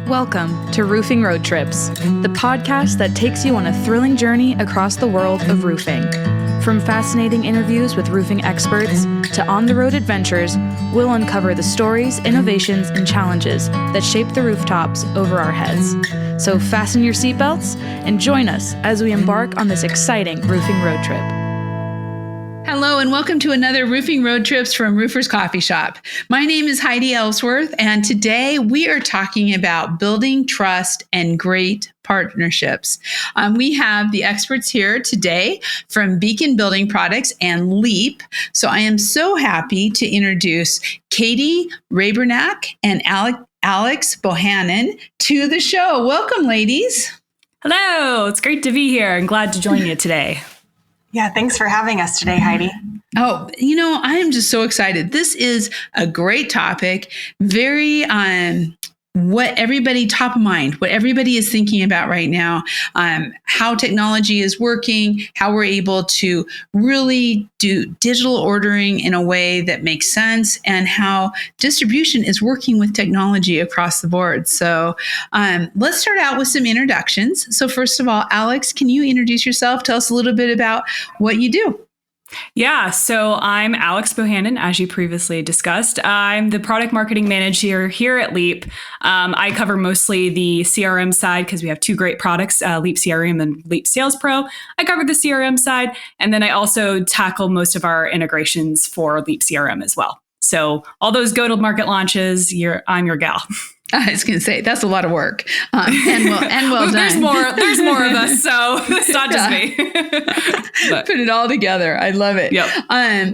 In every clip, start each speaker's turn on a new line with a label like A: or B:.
A: Welcome to Roofing Road Trips, the podcast that takes you on a thrilling journey across the world of roofing. From fascinating interviews with roofing experts to on-the-road adventures, we'll uncover the stories, innovations, and challenges that shape the rooftops over our heads. So fasten your seatbelts and join us as we embark on this exciting roofing road trip.
B: Hello and welcome to another Roofing Road Trips from Roofers Coffee Shop. My name is Heidi Ellsworth, and today we are talking about building trust and great partnerships. We have the experts here today from Beacon Building Products and Leap. So I am so happy to introduce Katy Rebernak and Alex Bohannon to the show. Welcome, ladies.
C: Hello, it's great to be here and glad to join you today.
D: Yeah, thanks for having us today, Heidi.
B: Oh, I am just so excited. This is a great topic, very what everybody top of mind, what everybody is thinking about right now, how technology is working, how we're able to really do digital ordering in a way that makes sense, and how distribution is working with technology across the board. So let's start out with some introductions. So first of all, Alex, can you introduce yourself? Tell us a little bit about what you do.
C: Yeah, so I'm Alex Bohannon, as you previously discussed. I'm the product marketing manager here at Leap. I cover mostly the CRM side because we have two great products, Leap CRM and Leap Sales Pro. I cover the CRM side, and then I also tackle most of our integrations for Leap CRM as well. So all those go-to-market launches, I'm your gal.
B: I was going to say, that's a lot of work. And well done.
C: There's more of us, so it's not just me.
B: Put it all together. I love it.
C: Yep.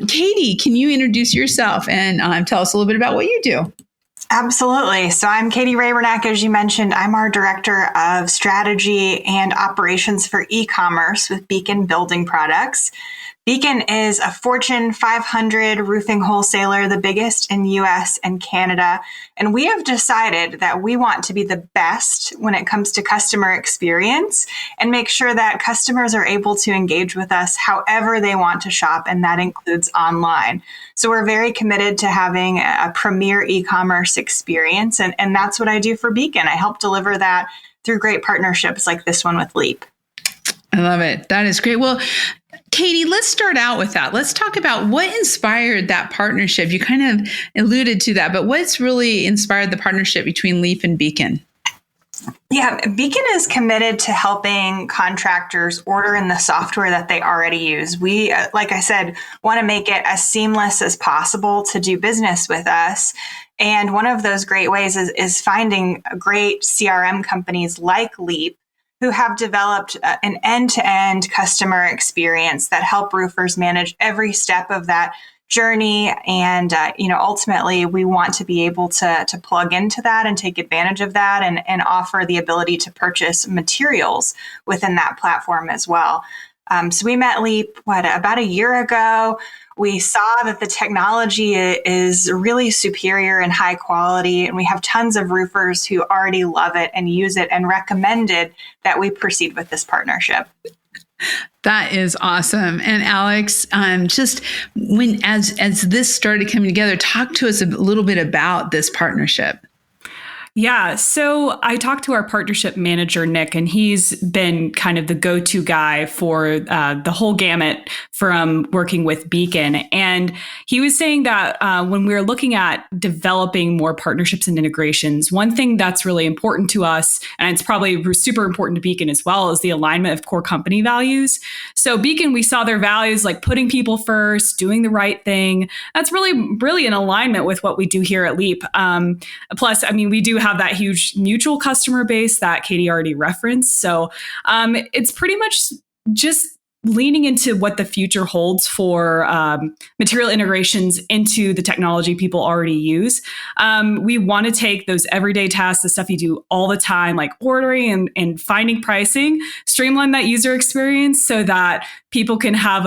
B: Katy, can you introduce yourself and tell us a little bit about what you do?
D: Absolutely. So I'm Katy Rebernak, as you mentioned. I'm our Director of Strategy and Operations for e-commerce with Beacon Building Products. Beacon is a Fortune 500 roofing wholesaler, the biggest in US and Canada. And we have decided that we want to be the best when it comes to customer experience and make sure that customers are able to engage with us however they want to shop, and that includes online. So we're very committed to having a premier e-commerce experience, and that's what I do for Beacon. I help deliver that through great partnerships like this one with Leap.
B: I love it. That is great. Well, Katy, let's start out with that. Let's talk about what inspired that partnership. You kind of alluded to that, but what's really inspired the partnership between Leap and Beacon?
D: Yeah, Beacon is committed to helping contractors order in the software that they already use. We, like I said, want to make it as seamless as possible to do business with us. And one of those great ways is finding great CRM companies like Leap, who have developed an end-to-end customer experience that help roofers manage every step of that journey. And, ultimately, we want to be able to plug into that and take advantage of that and offer the ability to purchase materials within that platform as well. So we met Leap, about a year ago. We saw that the technology is really superior and high quality, and we have tons of roofers who already love it and use it and recommended that we proceed with this partnership.
B: That is awesome. And Alex, just as this started coming together, talk to us a little bit about this partnership.
C: Yeah, so I talked to our partnership manager, Nick, and he's been kind of the go-to guy for the whole gamut from working with Beacon. And he was saying that when we're looking at developing more partnerships and integrations, one thing that's really important to us, and it's probably super important to Beacon as well, is the alignment of core company values. So Beacon, we saw their values like putting people first, doing the right thing. That's really in alignment with what we do here at Leap. Plus, we do have that huge mutual customer base that Katy already referenced. So it's pretty much just leaning into what the future holds for material integrations into the technology people already use. We want to take those everyday tasks, the stuff you do all the time, like ordering and finding pricing, streamline that user experience so that people can have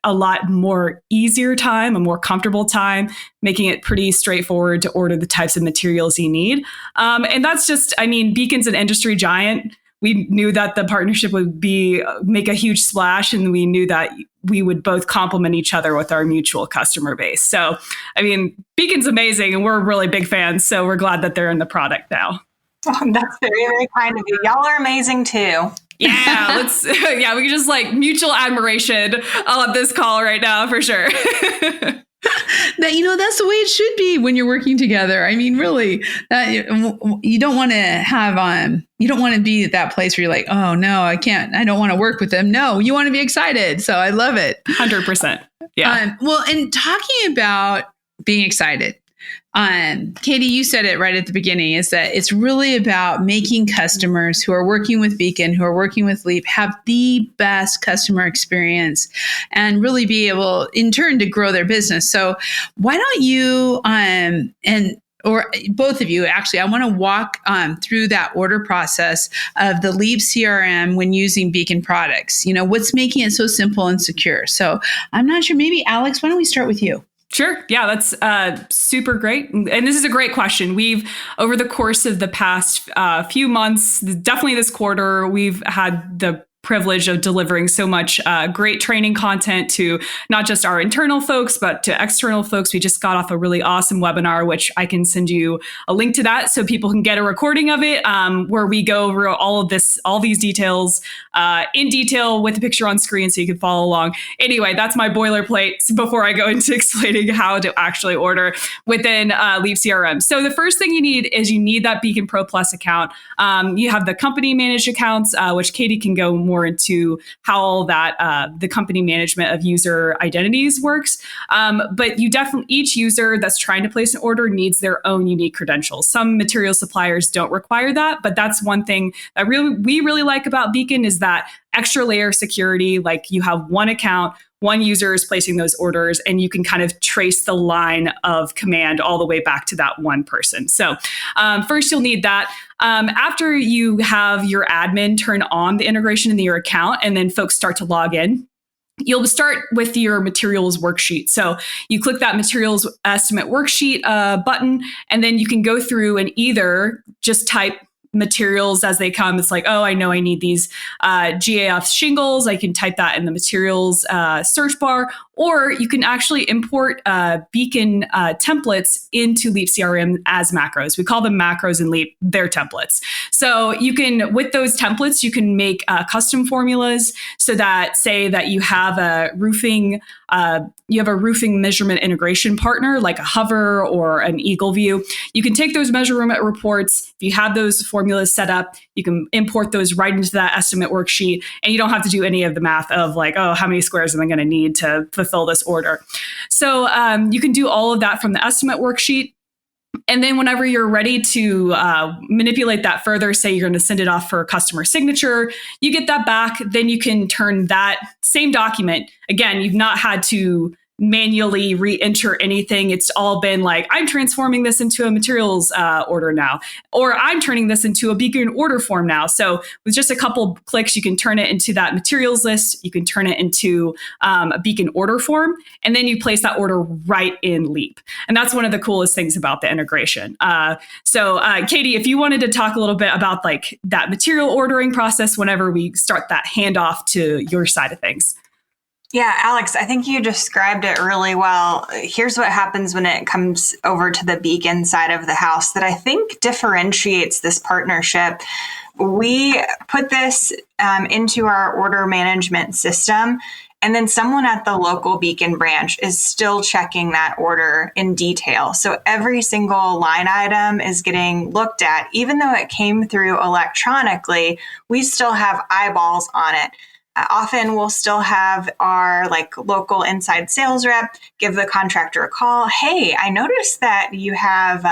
C: a lot more easier time, a more comfortable time, making it pretty straightforward to order the types of materials you need. And that's just, Beacon's an industry giant. We knew that the partnership would make a huge splash, and we knew that we would both complement each other with our mutual customer base. So, Beacon's amazing, and we're really big fans. So we're glad that they're in the product now.
D: Oh, that's very, very kind of you. Y'all are amazing too.
C: Yeah, we can just like mutual admiration on this call right now for sure.
B: That's the way it should be when you're working together. I mean, really, you don't want to have you don't want to be at that place where you're like, oh no, I don't want to work with them. No, you want to be excited. So I love it.
C: 100%. Yeah.
B: Well, and talking about being excited, Katy, you said it right at the beginning, is that it's really about making customers who are working with Beacon, who are working with Leap, have the best customer experience and really be able, in turn, to grow their business. So why don't you, or both of you, actually, I want to walk through that order process of the Leap CRM when using Beacon products. What's making it so simple and secure? So I'm not sure. Maybe Alex, why don't we start with you?
C: Sure. Yeah, that's super great. And this is a great question. We've, over the course of the past few months, definitely this quarter, we've had the privilege of delivering so much great training content to not just our internal folks, but to external folks. We just got off a really awesome webinar, which I can send you a link to that so people can get a recording of it, where we go over all these details in detail with the picture on screen so you can follow along. Anyway, that's my boilerplate before I go into explaining how to actually order within Leap CRM. So the first thing you need that Beacon Pro Plus account. You have the company managed accounts, which Katy can go more into how all that the company management of user identities works. But each user that's trying to place an order needs their own unique credentials. Some material suppliers don't require that, but that's one thing that we really like about Beacon is that extra layer of security. Like you have one account, one user is placing those orders, and you can kind of trace the line of command all the way back to that one person. So first you'll need that. After you have your admin turn on the integration in your account and then folks start to log in, you'll start with your materials worksheet. So you click that materials estimate worksheet button, and then you can go through and either just type materials as they come. It's like, oh, I know I need these GAF shingles. I can type that in the materials search bar, or you can actually import Beacon templates into Leap CRM as macros. We call them macros in Leap. They're templates. So you can, with those templates, you can make custom formulas so that, say that you have a roofing measurement integration partner like a Hover or an Eagle View. You can take those measurement reports. If you have those formulas set up, you can import those right into that estimate worksheet, and you don't have to do any of the math of like, oh, how many squares am I going to need to fulfill this order? So you can do all of that from the estimate worksheet. And then whenever you're ready to manipulate that further, say you're going to send it off for a customer signature, you get that back. Then you can turn that same document. Again, you've not had to manually re-enter anything. It's all been like, I'm transforming this into a materials order now, or I'm turning this into a Beacon order form now. So with just a couple clicks, you can turn it into that materials list. You can turn it into a Beacon order form, and then you place that order right in Leap. And that's one of the coolest things about the integration. So Katy, if you wanted to talk a little bit about like that material ordering process whenever we start that handoff to your side of things.
D: Yeah, Alex, I think you described it really well. Here's what happens when it comes over to the Beacon side of the house that I think differentiates this partnership. We put this into our order management system, and then someone at the local Beacon branch is still checking that order in detail. So every single line item is getting looked at. Even though it came through electronically, we still have eyeballs on it. Often we'll still have our local inside sales rep give the contractor a call. Hey, I noticed that you have,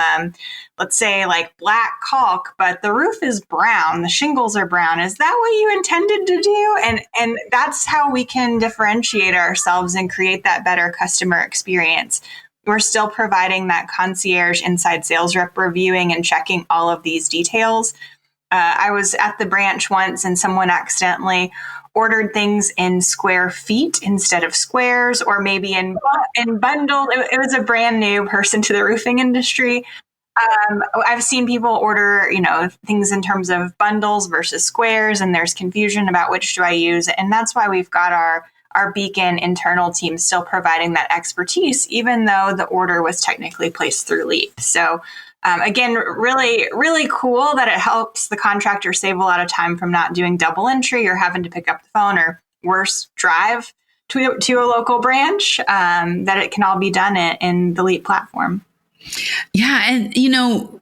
D: let's say black caulk, but the roof is brown. The shingles are brown. Is that what you intended to do? And that's how we can differentiate ourselves and create that better customer experience. We're still providing that concierge inside sales rep reviewing and checking all of these details. I was at the branch once and someone accidentally ordered things in square feet instead of squares, or maybe in bundle. It was a brand new person to the roofing industry. I've seen people order, things in terms of bundles versus squares, and there's confusion about which do I use. And that's why we've got our Beacon internal team still providing that expertise, even though the order was technically placed through Leap. So Again, really, really cool that it helps the contractor save a lot of time from not doing double entry or having to pick up the phone or worse, drive to a local branch, that it can all be done in the Leap platform.
B: Yeah. And,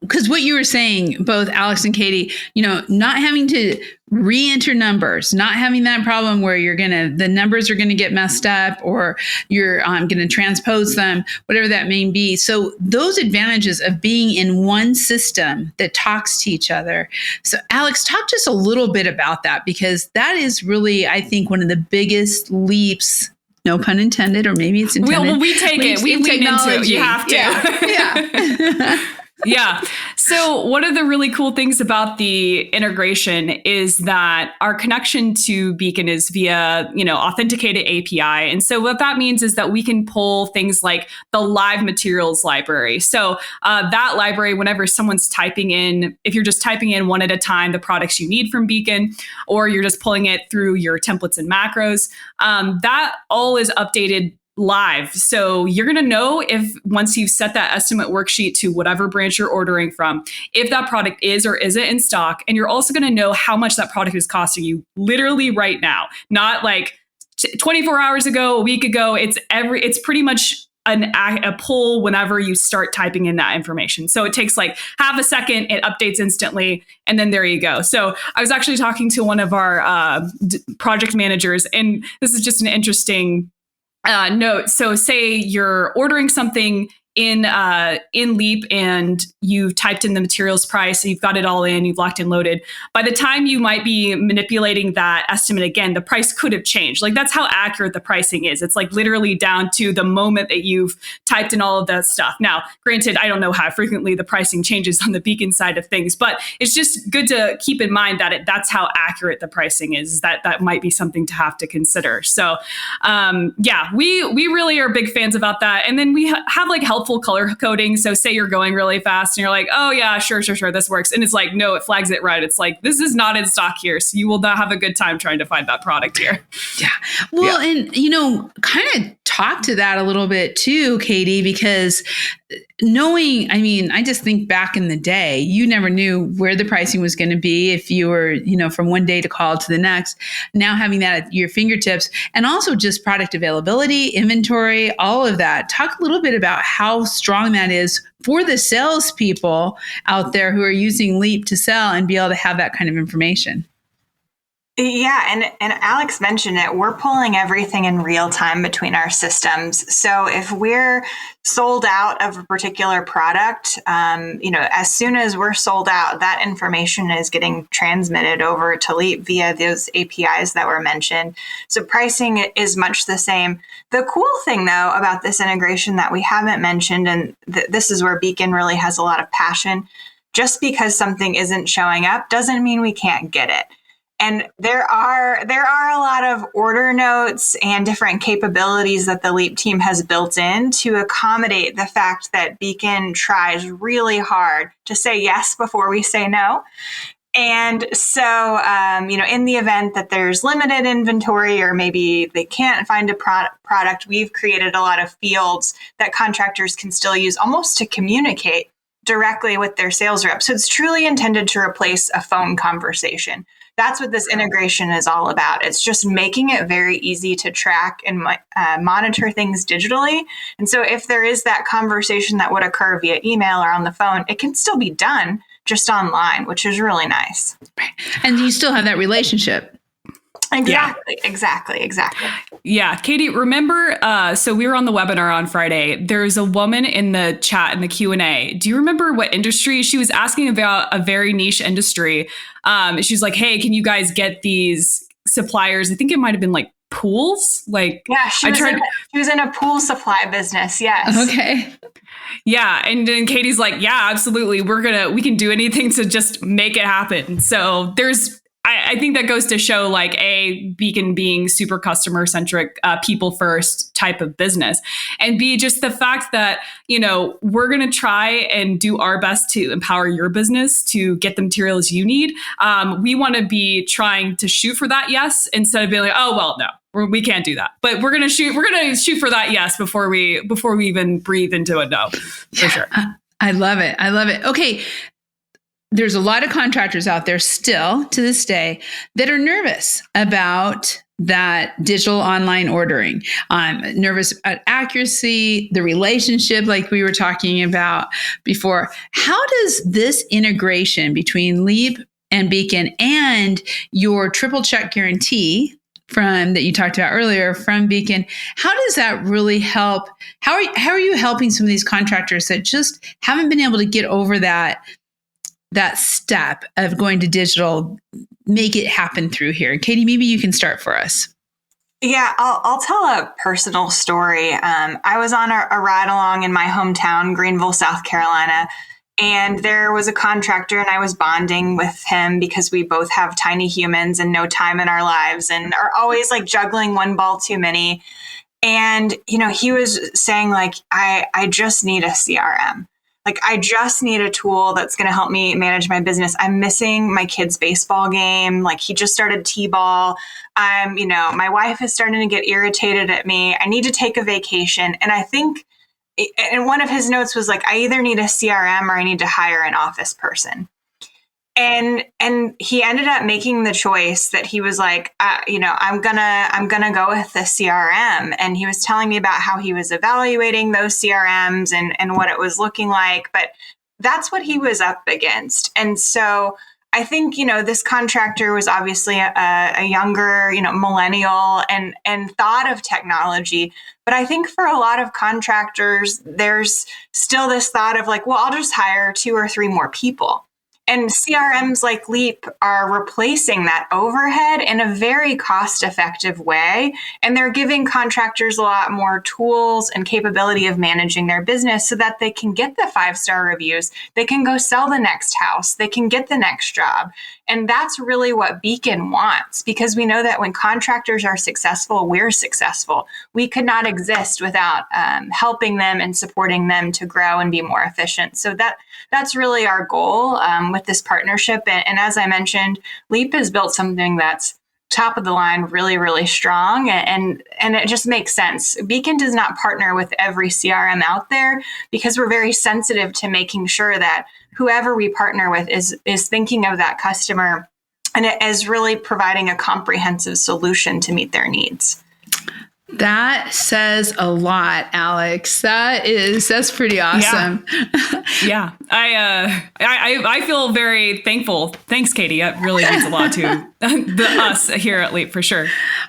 B: because what you were saying, both Alex and Katy, not having to re-enter numbers, not having that problem where the numbers are going to get messed up or you're going to transpose them, whatever that may be. So those advantages of being in one system that talks to each other. So Alex, talk just a little bit about that, because that is really, I think, one of the biggest leaps. No pun intended, or maybe it's intended.
C: Well, we take it. We lean into it. You have to.
B: Yeah.
C: Yeah. So one of the really cool things about the integration is that our connection to Beacon is via, authenticated API. And so what that means is that we can pull things like the live materials library. So that library, whenever someone's typing in, if you're just typing in one at a time, the products you need from Beacon, or you're just pulling it through your templates and macros, that all is updated live. So you're going to know if once you've set that estimate worksheet to whatever branch you're ordering from, if that product is or isn't in stock. And you're also going to know how much that product is costing you literally right now, not like 24 hours ago, a week ago. It's pretty much a pull whenever you start typing in that information. So it takes like half a second, it updates instantly, and then there you go. So I was actually talking to one of our project managers, and this is just an interesting note. So say you're ordering something in Leap and you've typed in the materials price, you've got it all in, you've locked and loaded. By the time you might be manipulating that estimate again, the price could have changed. Like, that's how accurate the pricing is. It's like literally down to the moment that you've typed in all of that stuff. Now, granted, I don't know how frequently the pricing changes on the Beacon side of things, but it's just good to keep in mind that that's how accurate the pricing is. That might be something to have to consider. So we really are big fans about that. And then we have like helpful color coding. So say you're going really fast and you're like, oh yeah, sure, this works. And it's like, no, it flags it red. It's like, this is not in stock here. So you will not have a good time trying to find that product here.
B: Yeah. Well, and, kind of talk to that a little bit too, Katy, because I just think back in the day, you never knew where the pricing was going to be if you were, from one day to call to the next. Now having that at your fingertips, and also just product availability, inventory, all of that. Talk a little bit about how strong that is for the salespeople out there who are using Leap to sell and be able to have that kind of information.
D: Yeah, and Alex mentioned it. We're pulling everything in real time between our systems. So if we're sold out of a particular product, as soon as we're sold out, that information is getting transmitted over to Leap via those APIs that were mentioned. So pricing is much the same. The cool thing, though, about this integration that we haven't mentioned, and this is where Beacon really has a lot of passion, just because something isn't showing up doesn't mean we can't get it. And there are a lot of order notes and different capabilities that the Leap team has built in to accommodate the fact that Beacon tries really hard to say yes before we say no. And so, in the event that there's limited inventory or maybe they can't find a product, we've created a lot of fields that contractors can still use almost to communicate directly with their sales rep. So it's truly intended to replace a phone conversation. That's what this integration is all about. It's just making it very easy to track and monitor things digitally. And so if there is that conversation that would occur via email or on the phone, it can still be done just online, which is really nice.
B: And you still have that relationship.
D: Exactly.
C: Yeah. Katy, remember, so we were on the webinar on Friday. There's a woman in the chat in the Q&A. Do you remember what industry? She was asking about a very niche industry. She's like, hey, can you guys get these suppliers? I think it might've been like pools.
D: She was in a pool supply business. Yes.
B: Okay.
C: Yeah. And then Katie's like, yeah, absolutely. We can do anything to just make it happen. So I think that goes to show Beacon being super customer centric, people first type of business, and B, just the fact that, we're going to try and do our best to empower your business to get the materials you need. We want to be trying to shoot for that yes, instead of being like, oh, well, no, we can't do that. But we're going to shoot for that yes before we even breathe into a no, for sure.
B: I love it. I love it. Okay. There's a lot of contractors out there still to this day that are nervous about that digital online ordering. Nervous about accuracy, the relationship, like we were talking about before. How does this integration between Leap and Beacon and your triple check guarantee from that you talked about earlier from Beacon, how does that really help? How are you helping some of these contractors that just haven't been able to get over that step of going to digital, make it happen through here? Katy, maybe you can start for us.
D: Yeah, I'll tell a personal story. I was on a ride along in my hometown, Greenville, South Carolina, and there was a contractor, and I was bonding with him because we both have tiny humans and no time in our lives and are always like juggling one ball too many. And, he was saying like, I just need a CRM. Like, I just need a tool that's going to help me manage my business. I'm missing my kid's baseball game. Like, he just started T-ball. My wife is starting to get irritated at me. I need to take a vacation. And I think, and one of his notes was like, I either need a CRM or I need to hire an office person. And he ended up making the choice that he was like, I'm gonna go with the CRM. And he was telling me about how he was evaluating those CRMs and what it was looking like. But that's what he was up against. And so I think, this contractor was obviously a younger, millennial and thought of technology. But I think for a lot of contractors, there's still this thought of like, well, I'll just hire 2 or 3 more people. And CRMs like Leap are replacing that overhead in a very cost-effective way. And they're giving contractors a lot more tools and capability of managing their business so that they can get the 5-star reviews. They can go sell the next house. They can get the next job. And that's really what Beacon wants, because we know that when contractors are successful, we're successful. We could not exist without helping them and supporting them to grow and be more efficient. So that's really our goal with this partnership. And as I mentioned, Leap has built something that's top of the line, really, really strong. And it just makes sense. Beacon does not partner with every CRM out there because we're very sensitive to making sure that whoever we partner with is thinking of that customer and it is really providing a comprehensive solution to meet their needs.
B: That says a lot, Alex. That's pretty awesome.
C: Yeah. I feel very thankful. Thanks, Katy. That really means a lot to us here at Leap for sure.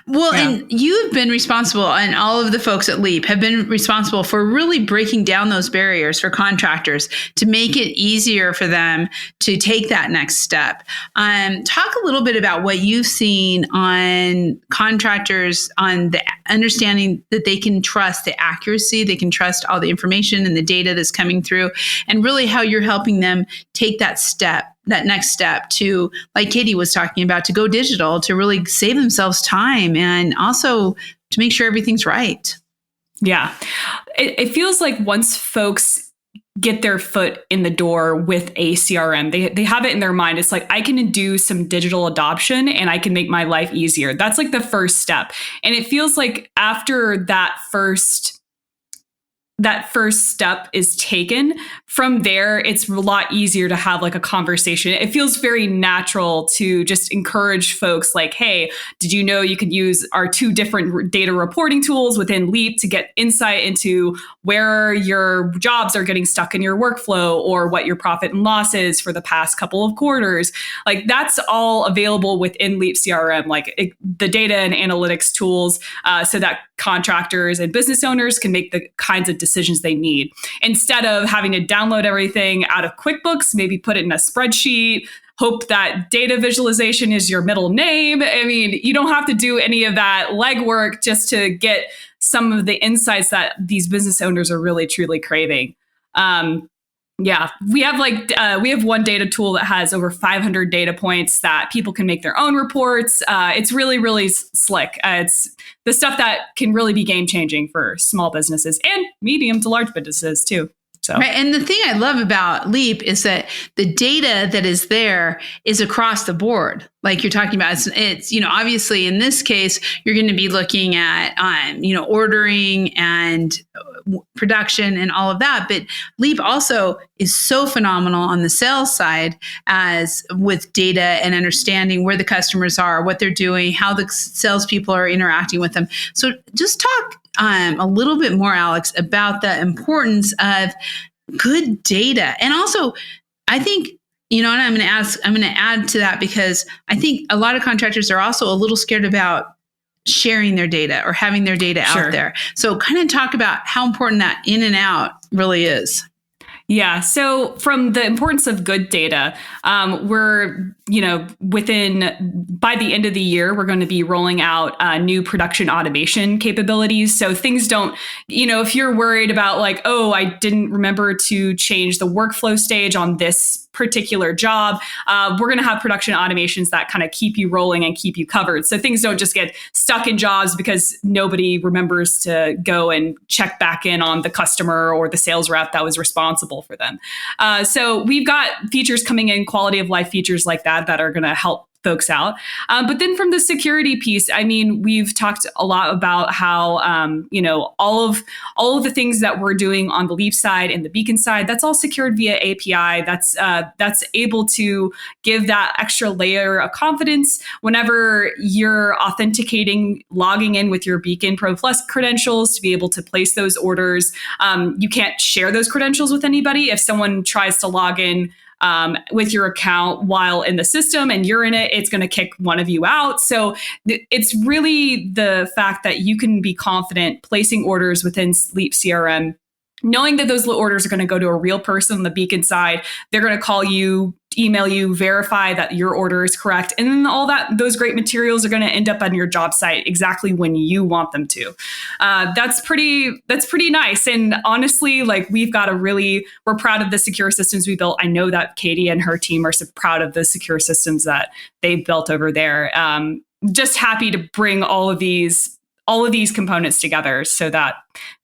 B: Well, and you've been responsible, and all of the folks at Leap have been responsible for really breaking down those barriers for contractors to make it easier for them to take that next step. Talk a little bit about what you've seen on contractors, on the understanding that they can trust the accuracy, they can trust all the information and the data that's coming through, and really how you're helping them take that next step to, like Katy was talking about, to go digital, to really save themselves time and also to make sure everything's right.
C: Yeah. It feels like once folks get their foot in the door with a CRM, they have it in their mind. It's like, I can do some digital adoption and I can make my life easier. That's like the first step. And it feels like after that first step is taken, from there, it's a lot easier to have like a conversation. It feels very natural to just encourage folks like, hey, did you know you could use our 2 different data reporting tools within Leap to get insight into where your jobs are getting stuck in your workflow or what your profit and loss is for the past couple of quarters. Like, that's all available within Leap CRM, the data and analytics tools, so that contractors and business owners can make the kinds of decisions they need. Instead of having to download everything out of QuickBooks, maybe put it in a spreadsheet, hope that data visualization is your middle name. I mean, you don't have to do any of that legwork just to get some of the insights that these business owners are really, truly craving. Yeah, we have one data tool that has over 500 data points that people can make their own reports. It's really, really slick. It's the stuff that can really be game changing for small businesses and medium to large businesses too. So,
B: right. And the thing I love about Leap is that the data that is there is across the board. Like you're talking about, it's obviously in this case, you're going to be looking at, ordering and production and all of that. But Leap also is so phenomenal on the sales side, as with data and understanding where the customers are, what they're doing, how the salespeople are interacting with them. So just talk a little bit more, Alex, about the importance of good data. And also, I think, and I'm going to add to that, because I think a lot of contractors are also a little scared about sharing their data or having their data
C: Sure.
B: out there. So kind of talk about how important that in and out really is.
C: Yeah. So from the importance of good data, we're, by the end of the year, we're going to be rolling out new production automation capabilities. So things don't, if you're worried about like, oh, I didn't remember to change the workflow stage on this particular job, we're going to have production automations that kind of keep you rolling and keep you covered. So things don't just get stuck in jobs because nobody remembers to go and check back in on the customer or the sales rep that was responsible for them. So we've got features coming in, quality of life features like that are going to help folks out. But then from the security piece, I mean, we've talked a lot about how, all of the things that we're doing on the Leap side and the Beacon side, that's all secured via API. That's able to give that extra layer of confidence whenever you're authenticating, logging in with your Beacon Pro Plus credentials to be able to place those orders. You can't share those credentials with anybody. If someone tries to log in with your account while in the system and you're in it, it's going to kick one of you out. So it's really the fact that you can be confident placing orders within Leap CRM, knowing that those orders are going to go to a real person on the Beacon side. They're going to call you, email you, verify that your order is correct. And then those great materials are going to end up on your job site exactly when you want them to. That's pretty nice. And honestly, like we're proud of the secure systems we built. I know that Katy and her team are so proud of the secure systems that they've built over there. Just happy to bring all of these components together so that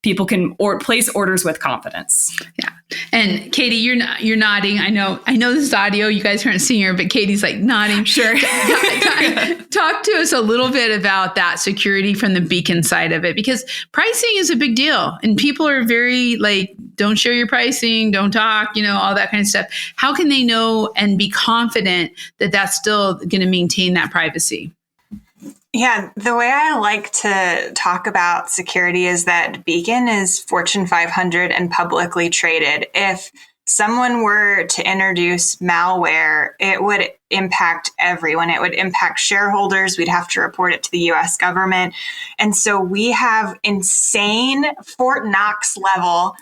C: people can place orders with confidence.
B: Yeah. And Katy, you're nodding. I know this is audio. You guys aren't seeing her, but Katy's like nodding.
C: Sure.
B: Talk to us a little bit about that security from the Beacon side of it, because pricing is a big deal and people are very like, don't share your pricing, don't talk, all that kind of stuff. How can they know and be confident that that's still going to maintain that privacy?
D: Yeah, the way I like to talk about security is that Beacon is Fortune 500 and publicly traded. If someone were to introduce malware, it would impact everyone. It would impact shareholders. We'd have to report it to the US government. And so we have insane Fort Knox level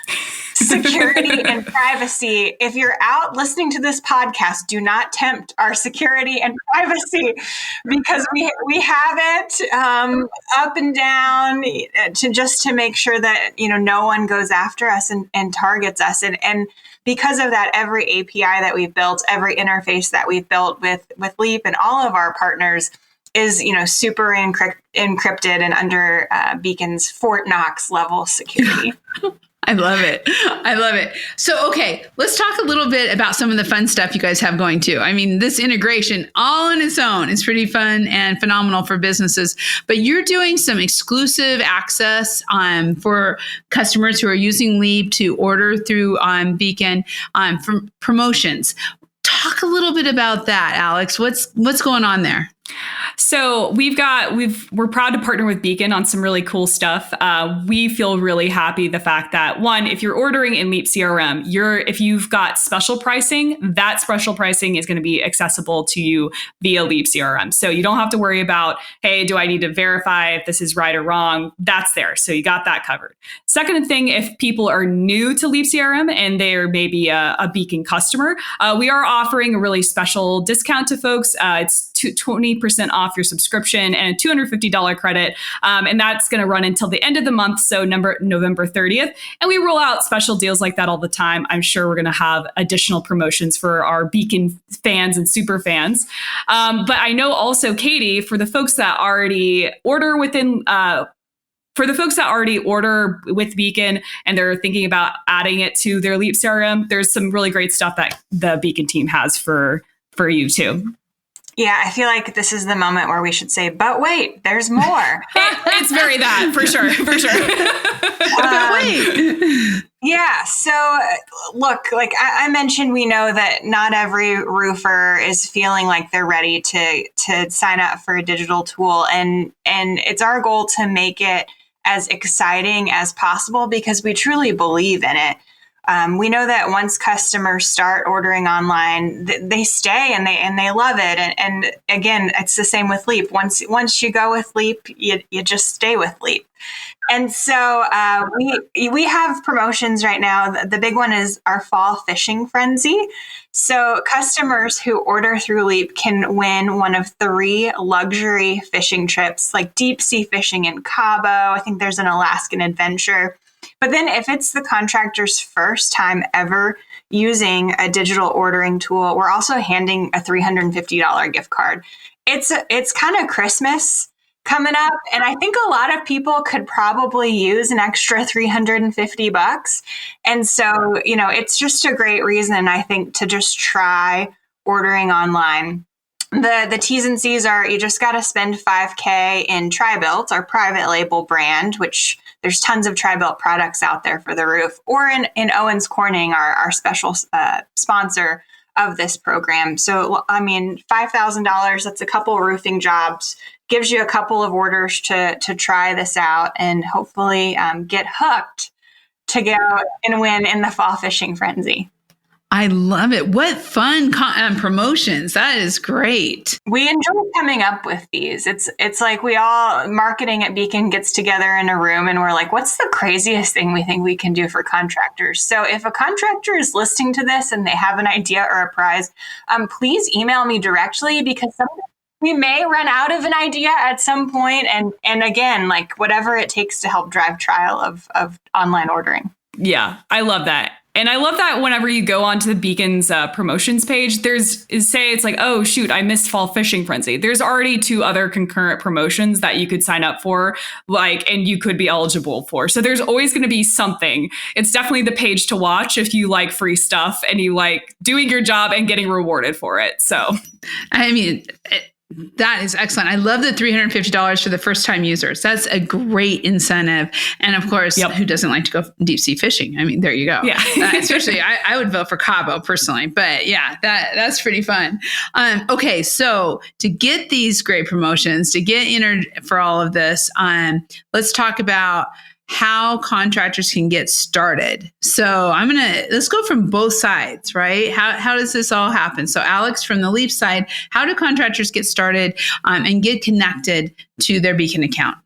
D: security and privacy. If you're out listening to this podcast, do not tempt our security and privacy, because we have it up and down to make sure that no one goes after us and targets us. And because of that, every API that we've built, every interface that we've built with Leap and all of our partners is, super encrypted and under Beacon's Fort Knox level security.
B: I love it. So, okay, let's talk a little bit about some of the fun stuff you guys have going too. I mean, this integration all on its own is pretty fun and phenomenal for businesses, but you're doing some exclusive access for customers who are using Leap to order through Beacon from promotions. Talk a little bit about that, Alex. What's going on there?
C: So we're proud to partner with Beacon on some really cool stuff. We feel really happy the fact that, one, if you're ordering in Leap CRM, if you've got special pricing, that special pricing is going to be accessible to you via Leap CRM. So you don't have to worry about, hey, do I need to verify if this is right or wrong? That's there. So you got that covered. Second thing, if people are new to Leap CRM and they're maybe a Beacon customer, we are offering a really special discount to folks. It's 20% off your subscription and a $250 credit. And that's going to run until the end of the month, so November 30th. And we roll out special deals like that all the time. I'm sure we're going to have additional promotions for our Beacon fans and super fans. But I know also, Katy, for the folks that already order within for the folks that already order with Beacon and they're thinking about adding it to their Leap CRM, there's some really great stuff that the Beacon team has for you too.
D: Yeah, I feel like this is the moment where we should say, but wait, there's more.
C: It's very that, for sure.
B: Wait.
D: Yeah. So look, like I mentioned, we know that not every roofer is feeling like they're ready to sign up for a digital tool. And it's our goal to make it as exciting as possible because we truly believe in it. We know that once customers start ordering online, they stay and they love it. And again, it's the same with Leap. Once you go with Leap, you just stay with Leap. And so we have promotions right now. The big one is our fall fishing frenzy. So customers who order through Leap can win one of 3 luxury fishing trips, like deep sea fishing in Cabo. I think there's an Alaskan adventure. But then if it's the contractor's first time ever using a digital ordering tool, we're also handing a $350 gift card. It's kind of Christmas coming up. And I think a lot of people could probably use an extra $350. And so, it's just a great reason, I think, to just try ordering online. The T's and C's are you just got to spend $5,000 in Tri-Built, our private label brand, which there's tons of Tri-Built products out there for the roof, or in Owens Corning, our special sponsor of this program. So, $5,000, that's a couple roofing jobs, gives you a couple of orders to try this out and hopefully get hooked to go and win in the fall fishing frenzy.
B: I love it. What fun promotions. That is great.
D: We enjoy coming up with these. It's like we all, marketing at Beacon gets together in a room and we're like, what's the craziest thing we think we can do for contractors? So if a contractor is listening to this and they have an idea or a prize, please email me directly because we may run out of an idea at some point. And again, like whatever it takes to help drive trial of online ordering.
C: Yeah, I love that. And I love that whenever you go onto the Beacon's promotions page, it's like, oh, shoot, I missed Fall Fishing Frenzy. There's already 2 other concurrent promotions that you could sign up for, and you could be eligible for. So there's always going to be something. It's definitely the page to watch if you like free stuff and you like doing your job and getting rewarded for it. So,
B: that is excellent. I love the $350 for the first time users. That's a great incentive. And of course, Who doesn't like to go deep sea fishing? There you go. Yeah. Especially I would vote for Cabo personally, but yeah, that's pretty fun. Okay. So to get these great promotions, to get entered for all of this, let's talk about how contractors can get started. So let's go from both sides, right? How does this all happen? So Alex, from the Leap side, how do contractors get started and get connected to their Beacon account?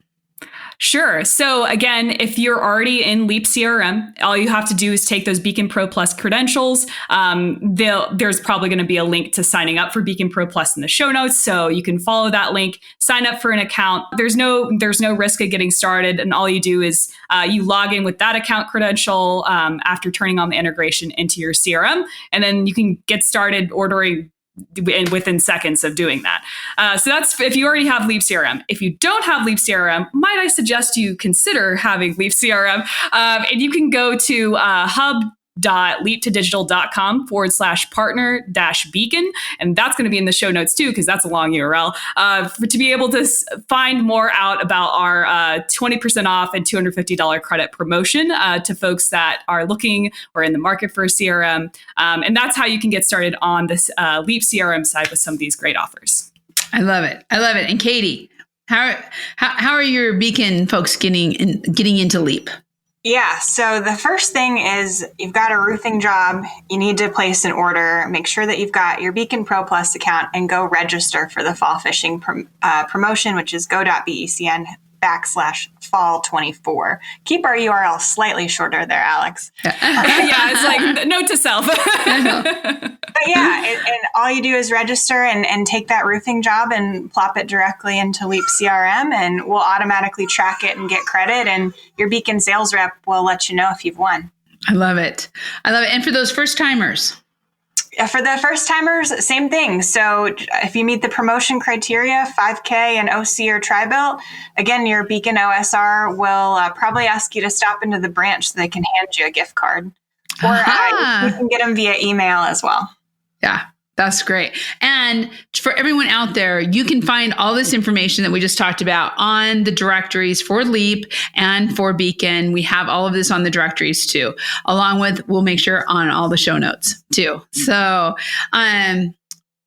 C: Sure. So again, if you're already in Leap CRM, all you have to do is take those Beacon Pro Plus credentials. There's probably going to be a link to signing up for Beacon Pro Plus in the show notes. So you can follow that link, sign up for an account. There's no risk of getting started. And all you do is you log in with that account credential after turning on the integration into your CRM. And then you can get started ordering within seconds of doing that. So that's if you already have Leap CRM. If you don't have Leap CRM, might I suggest you consider having Leap CRM? And you can go to hub.leaptodigital.com/partner-beacon. And that's going to be in the show notes too, because that's a long URL, to be able to find more out about our 20% off and $250 credit promotion to folks that are looking or in the market for a CRM. And that's how you can get started on this Leap CRM side with some of these great offers.
B: I love it. And Katy, how are your Beacon folks getting into Leap?
D: Yeah. So the first thing is you've got a roofing job. You need to place an order. Make sure that you've got your Beacon Pro Plus account and go register for the fall fishing promotion, which is go.becn/fall24. Keep our URL slightly shorter there, Alex.
C: Yeah, it's like note to self.
D: But yeah, and all you do is register and take that roofing job and plop it directly into Leap CRM, and we'll automatically track it and get credit, and your Beacon sales rep will let you know if you've won.
B: I love it. And for those first timers?
D: For the first timers, same thing. So if you meet the promotion criteria, 5K and OC or Tri-Built, again, your Beacon OSR will probably ask you to stop into the branch so they can hand you a gift card. Or you can get them via email as well.
B: Yeah. That's great. And for everyone out there, you can find all this information that we just talked about on the directories for Leap and for Beacon. We have all of this on the directories too, along with, we'll make sure on all the show notes too. So,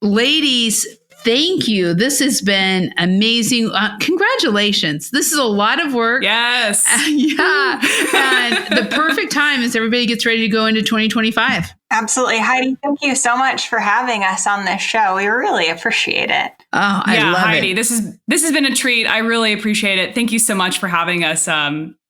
B: ladies, thank you. This has been amazing. Congratulations. This is a lot of work.
C: Yes.
B: Yeah. And the perfect time as everybody gets ready to go into 2025.
D: Absolutely. Heidi, thank you so much for having us on this show. We really appreciate it.
B: Oh, I love
C: Heidi,
B: it.
C: This has been a treat. I really appreciate it. Thank you so much for having us.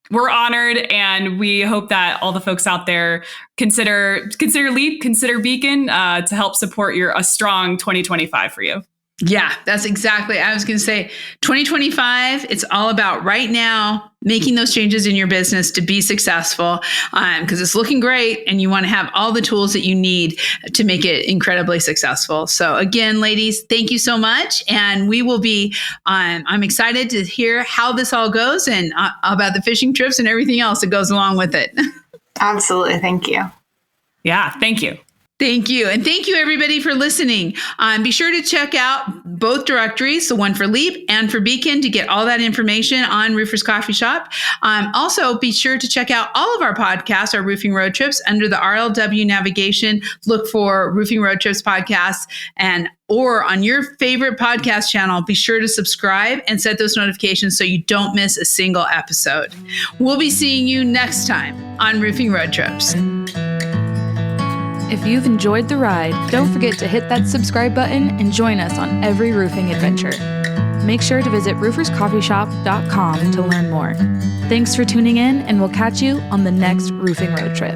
C: We're honored, and we hope that all the folks out there consider Leap, consider Beacon to help support a strong 2025 for you.
B: Yeah, that's exactly. I was going to say 2025, it's all about right now making those changes in your business to be successful, because it's looking great and you want to have all the tools that you need to make it incredibly successful. So again, ladies, thank you so much. And we will be, I'm excited to hear how this all goes and about the fishing trips and everything else that goes along with it.
D: Absolutely. Thank you.
C: Yeah, thank you.
B: Thank you. And thank you, everybody, for listening. Be sure to check out both directories, the one for Leap and for Beacon, to get all that information on Roofers Coffee Shop. Also, be sure to check out all of our podcasts, our Roofing Road Trips, under the RLW navigation. Look for Roofing Road Trips podcasts, or on your favorite podcast channel. Be sure to subscribe and set those notifications so you don't miss a single episode. We'll be seeing you next time on Roofing Road Trips.
A: If you've enjoyed the ride, don't forget to hit that subscribe button and join us on every roofing adventure. Make sure to visit rooferscoffeeshop.com to learn more. Thanks for tuning in, and we'll catch you on the next Roofing Road Trip.